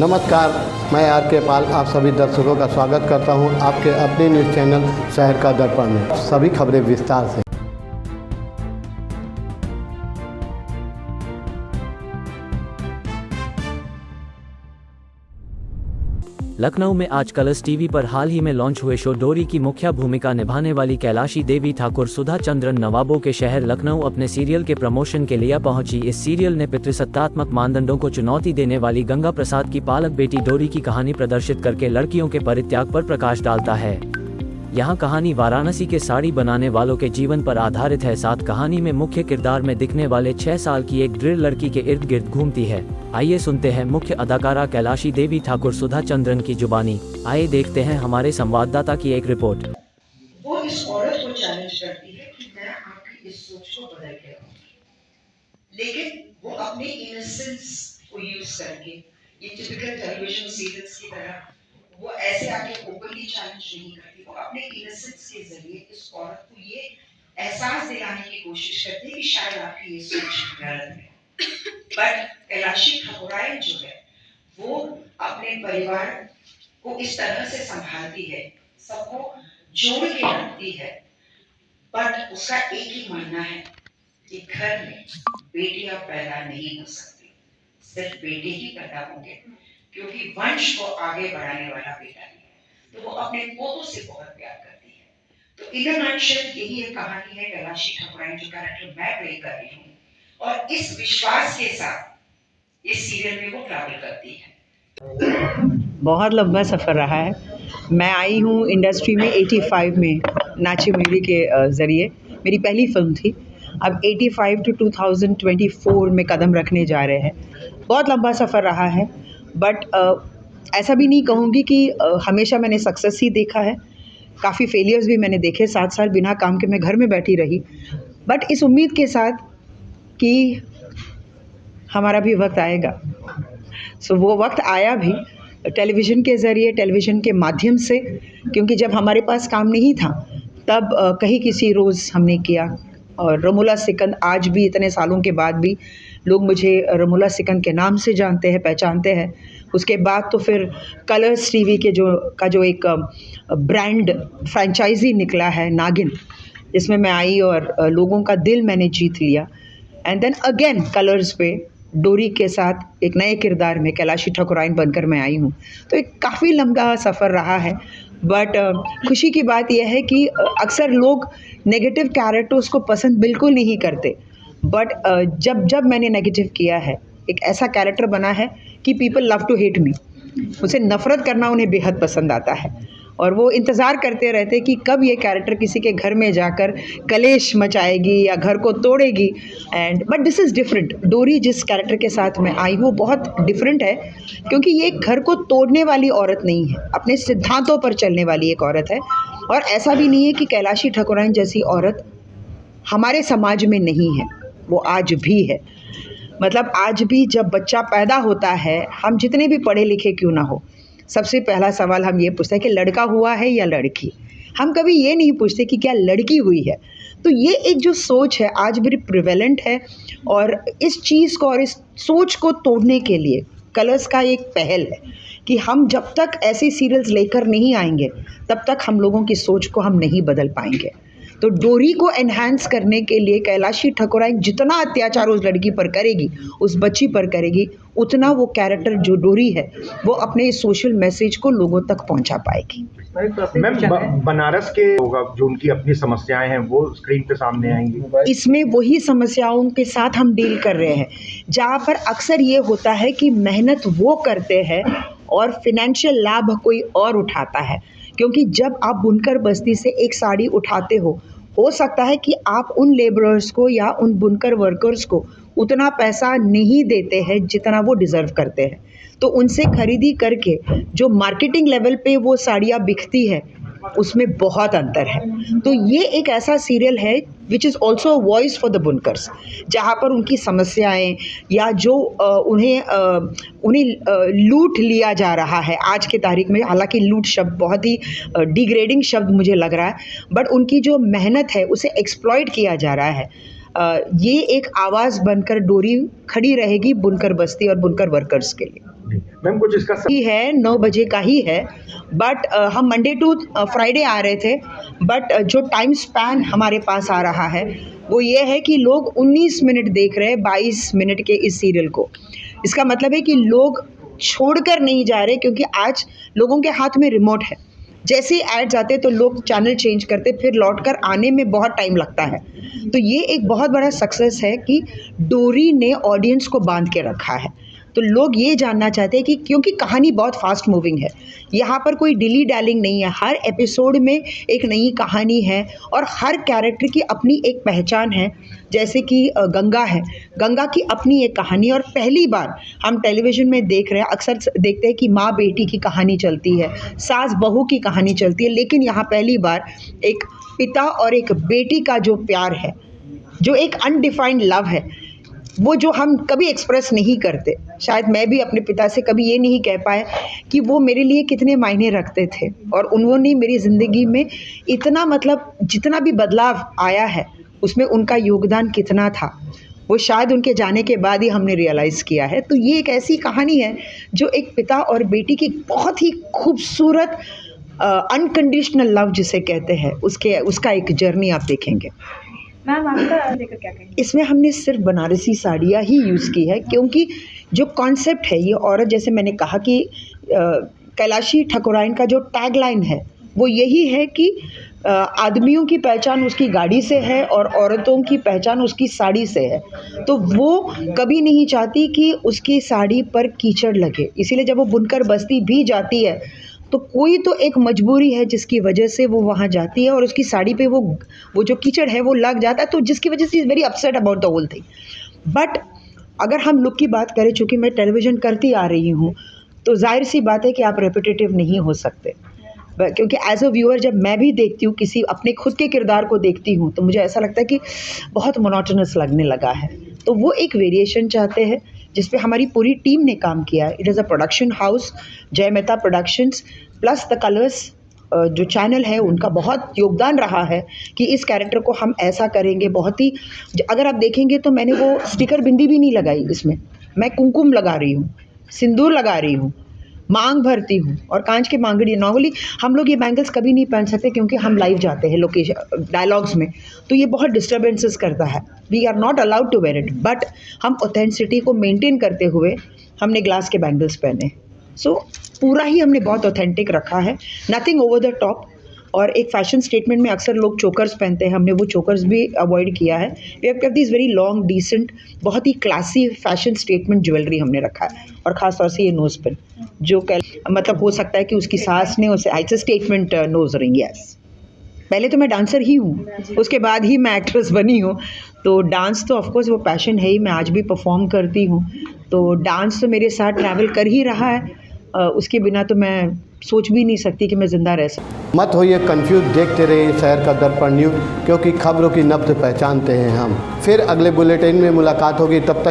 नमस्कार, मैं आर के पाल आप सभी दर्शकों का स्वागत करता हूं आपके अपने न्यूज़ चैनल शहर का दर्पण में। सभी खबरें विस्तार से। लखनऊ में आज कलर्स टीवी पर हाल ही में लॉन्च हुए शो डोरी की मुख्य भूमिका निभाने वाली कैलाशी देवी ठाकुर सुधा चंद्रन नवाबों के शहर लखनऊ अपने सीरियल के प्रमोशन के लिए पहुंची। इस सीरियल ने पितृसत्तात्मक मानदंडों को चुनौती देने वाली गंगा प्रसाद की पालक बेटी डोरी की कहानी प्रदर्शित करके लड़कियों के परित्याग पर प्रकाश डालता है। यहाँ कहानी वाराणसी के साड़ी बनाने वालों के जीवन पर आधारित है। साथ कहानी में मुख्य किरदार में दिखने वाले 6 साल की एक दृढ़ लड़की के इर्द गिर्द घूमती है। आइए सुनते हैं मुख्य अदाकारा कैलाशी देवी ठाकुर सुधा चंद्रन की जुबानी। आइए देखते हैं हमारे संवाददाता की एक रिपोर्ट। वो इस औरत को चैलेंज करती है कि मैं आपकी इस सोच को बदल के रहूंगी, लेकिन वो अपने इनोसेंस को यूज करके, ये टिपिकल टेलीविजन सीरियल्स की तरह वो ऐसे आके ओपनली चैलेंज नहीं करती। वो अपने इनोसेंस के जरिए इस औरत को ये एहसास दिलाने की कोशिश करती है कि शायद आपकी ये सोच गलत है। बट कैलाशी ठाकुरायन जो है वो अपने परिवार को इस तरह से संभालती है, सबको जोड़ के रखती है। बट उसका एक ही मानना है कि घर में बेटियां पैदा नहीं हो सकती, सिर्फ बेटे ही पैदा होंगे, क्योंकि वंश को आगे बढ़ाने वाला बेटा ही है। तो वो अपने पोतों से बहुत प्यार करती है। तो इन अ नटशेल यही एक कहानी है कैलाशी ठाकुरायन जो कैरेक्टर मैं प्ले कर रही हूँ, और इस विश्वास के साथ इस सीरियल में वो ट्रैवल करती है। बहुत लंबा सफ़र रहा है। मैं आई हूँ इंडस्ट्री में 85 में नाची मेरी के ज़रिए, मेरी पहली फिल्म थी। अब 85 टू 2024 में कदम रखने जा रहे हैं। बहुत लंबा सफ़र रहा है, बट ऐसा भी नहीं कहूँगी कि हमेशा मैंने सक्सेस ही देखा है। काफ़ी फेलियर्स भी मैंने देखे। 7 साल बिना काम के मैं घर में बैठी रही, बट इस उम्मीद के साथ कि हमारा भी वक्त आएगा। सो वो वक्त आया भी टेलीविज़न के ज़रिए, टेलीविज़न के माध्यम से, क्योंकि जब हमारे पास काम नहीं था तब कहीं किसी रोज़ हमने किया। और रमूला सिकंद आज भी इतने सालों के बाद भी लोग मुझे रमूला सिकंद के नाम से जानते हैं, पहचानते हैं। उसके बाद तो फिर कलर्स टीवी के जो एक ब्रांड फ्रेंचाइजी निकला है नागिन, जिसमें मैं आई और लोगों का दिल मैंने जीत लिया। एंड देन अगेन कलर्स पे डोरी के साथ एक नए किरदार में कैलाशी ठाकुरायन बनकर मैं आई हूँ। तो एक काफ़ी लंबा सफ़र रहा है, बट खुशी की बात यह है कि अक्सर लोग नेगेटिव कैरेक्टर्स को पसंद बिल्कुल नहीं करते, बट जब मैंने नेगेटिव किया है, एक ऐसा कैरेक्टर बना है कि people love to hate me. उसे नफ़रत करना उन्हें बेहद पसंद आता है, और वो इंतज़ार करते रहते कि कब ये कैरेक्टर किसी के घर में जाकर कलेश मचाएगी या घर को तोड़ेगी। And but this is different. Dori जिस कैरेक्टर के साथ मैं आई वो बहुत डिफरेंट है, क्योंकि ये घर को तोड़ने वाली औरत नहीं है, अपने सिद्धांतों पर चलने वाली एक औरत है। और ऐसा भी नहीं है कि कैलाशी ठाकुरायन जैसी औरत हमारे समाज में नहीं है, वो आज भी है। मतलब आज भी जब बच्चा पैदा होता है, हम जितने भी पढ़े लिखे क्यों ना हो, सबसे पहला सवाल हम ये पूछते हैं कि लड़का हुआ है या लड़की। हम कभी ये नहीं पूछते कि क्या लड़की हुई है। तो ये एक जो सोच है आज भी प्रिवेलेंट है, और इस चीज़ को और इस सोच को तोड़ने के लिए कलर्स का एक पहल है कि हम जब तक ऐसे सीरियल्स लेकर नहीं आएंगे तब तक हम लोगों की सोच को हम नहीं बदल पाएंगे। तो डोरी को एनहांस करने के लिए कैलाशी ठाकुरायन जितना अत्याचार उस लड़की पर करेगी, उस बच्ची पर करेगी, उतना वो कैरेक्टर जो डोरी है वो अपने इस सोशल मैसेज को लोगों तक पहुंचा पाएगी। मैम, बनारस के होगा जो उनकी अपनी समस्याएं हैं वो स्क्रीन पे सामने आएंगी। इसमें वही समस्याओं के साथ हम डील कर रहे हैं, जहाँ पर अक्सर ये होता है कि मेहनत वो करते हैं और फिनेंशियल लाभ कोई और उठाता है। क्योंकि जब आप बुनकर बस्ती से एक साड़ी उठाते हो सकता है कि आप उन लेबरर्स को या उन बुनकर वर्कर्स को उतना पैसा नहीं देते हैं जितना वो डिज़र्व करते हैं। तो उनसे खरीदी करके जो मार्केटिंग लेवल पे वो साड़ियाँ बिकती है, उसमें बहुत अंतर है। तो ये एक ऐसा सीरियल है which is also voice for the बुनकर्स, जहाँ पर उनकी समस्याएं या जो उन्हें लूट लिया जा रहा है आज की तारीख में। हालांकि लूट शब्द बहुत ही डिग्रेडिंग शब्द मुझे लग रहा है, बट उनकी जो मेहनत है उसे एक्सप्लॉइट किया जा रहा है। ये एक आवाज़ बनकर डोरी खड़ी रहेगी बुनकर बस्ती और बुनकर वर्कर्स के लिए। मैम कुछ इसका ही है 9 बजे का ही है, बट हम मंडे टू फ्राइडे आ रहे थे, बट जो टाइम स्पैन हमारे पास आ रहा है वो ये है कि लोग 19 मिनट देख रहे हैं 22 मिनट के इस सीरियल को। इसका मतलब है कि लोग छोड़कर नहीं जा रहे, क्योंकि आज लोगों के हाथ में रिमोट है। जैसे ही ऐड्स आते तो लोग चैनल चेंज करते, फिर लौटकर आने में बहुत टाइम लगता है। तो ये एक बहुत बड़ा सक्सेस है कि डोरी ने ऑडियंस को बांध के रखा है। तो लोग ये जानना चाहते हैं कि क्योंकि कहानी बहुत फास्ट मूविंग है, यहाँ पर कोई डिली डैलिंग नहीं है, हर एपिसोड में एक नई कहानी है और हर कैरेक्टर की अपनी एक पहचान है। जैसे कि गंगा है, गंगा की अपनी एक कहानी, और पहली बार हम टेलीविज़न में देख रहे हैं, अक्सर देखते हैं कि माँ बेटी की कहानी चलती है, सास बहू की कहानी चलती है, लेकिन यहाँ पहली बार एक पिता और एक बेटी का जो प्यार है, जो एक अनडिफाइंड लव है, वो जो हम कभी एक्सप्रेस नहीं करते। शायद मैं भी अपने पिता से कभी ये नहीं कह पाए कि वो मेरे लिए कितने मायने रखते थे, और उन्होंने मेरी ज़िंदगी में इतना, मतलब जितना भी बदलाव आया है उसमें उनका योगदान कितना था, वो शायद उनके जाने के बाद ही हमने रियलाइज़ किया है। तो ये एक ऐसी कहानी है जो एक पिता और बेटी की बहुत ही खूबसूरत अनकंडीशनल लव जिसे कहते हैं, उसका एक जर्नी आप देखेंगे। मैम आपका लेकर क्या कहेंगे? इसमें हमने सिर्फ बनारसी साड़ियाँ ही यूज़ की है, क्योंकि जो कॉन्सेप्ट है, ये औरत, जैसे मैंने कहा कि कैलाशी ठाकुरायन का जो टैगलाइन है वो यही है कि आदमियों की पहचान उसकी गाड़ी से है और औरतों की पहचान उसकी साड़ी से है। तो वो कभी नहीं चाहती कि उसकी साड़ी पर कीचड़ लगे, इसीलिए जब वो बुनकर बस्ती भी जाती है तो कोई तो एक मजबूरी है जिसकी वजह से वो वहाँ जाती है और उसकी साड़ी पे वो जो कीचड़ है वो लग जाता है, तो जिसकी वजह से is very upset about the whole thing. But अगर हम लुक की बात करें, चूँकि मैं टेलीविज़न करती आ रही हूँ, तो जाहिर सी बात है कि आप रेपिटेटिव नहीं हो सकते, क्योंकि एज अ व्यूअर जब मैं भी देखती हूँ, किसी अपने खुद के किरदार को देखती हूँ, तो मुझे ऐसा लगता है कि बहुत मोनोटोनस लगने लगा है। तो वो एक वेरिएशन चाहते हैं जिस पे हमारी पूरी टीम ने काम किया है। It is a production house, Jay Mehta productions, plus the Colors जो चैनल है उनका बहुत योगदान रहा है कि इस कैरेक्टर को हम ऐसा करेंगे। बहुत ही, अगर आप देखेंगे तो मैंने वो स्टिकर बिंदी भी नहीं लगाई इसमें, मैं कुमकुम लगा रही हूँ, सिंदूर लगा रही हूँ, मांग भरती हूँ और कांच के मांगड़ी। नॉर्मली हम लोग ये बैंगल्स कभी नहीं पहन सकते क्योंकि हम लाइव जाते हैं लोकेशन डायलॉग्स में, तो ये बहुत डिस्टर्बेंसेस करता है। We are not allowed to wear it, but हम ऑथेंटिसिटी को मेंटेन करते हुए हमने ग्लास के बैंगल्स पहने। सो पूरा ही हमने बहुत ऑथेंटिक रखा है, नथिंग ओवर द टॉप। और एक फैशन स्टेटमेंट में अक्सर लोग चोकर्स पहनते हैं, हमने वो चोकर्स भी अवॉइड किया है। We have kept this very long decent, बहुत ही क्लासी फैशन स्टेटमेंट ज्वेलरी हमने रखा है। और ख़ास तौर से ये नोज़ पिन जो मतलब हो सकता है कि उसकी सास ने उसे it's a statement nose ring. Yes, पहले तो मैं डांसर ही हूँ, उसके बाद ही मैं एक्ट्रेस बनी हूँ। तो डांस तो ऑफकोर्स वो पैशन है ही, मैं आज भी परफॉर्म करती हूँ, तो डांस तो मेरे साथ ट्रैवल कर ही रहा है। उसके बिना तो मैं सोच भी नहीं सकती कि मैं ज़िंदा रह सकूँ। मत होइए कंफ्यूज, देखते रहिए शहर का दर्पण न्यूज़, क्योंकि खबरों की नब्ज़ पहचानते हैं हम। फिर अगले बुलेटिन में मुलाकात होगी, तब तक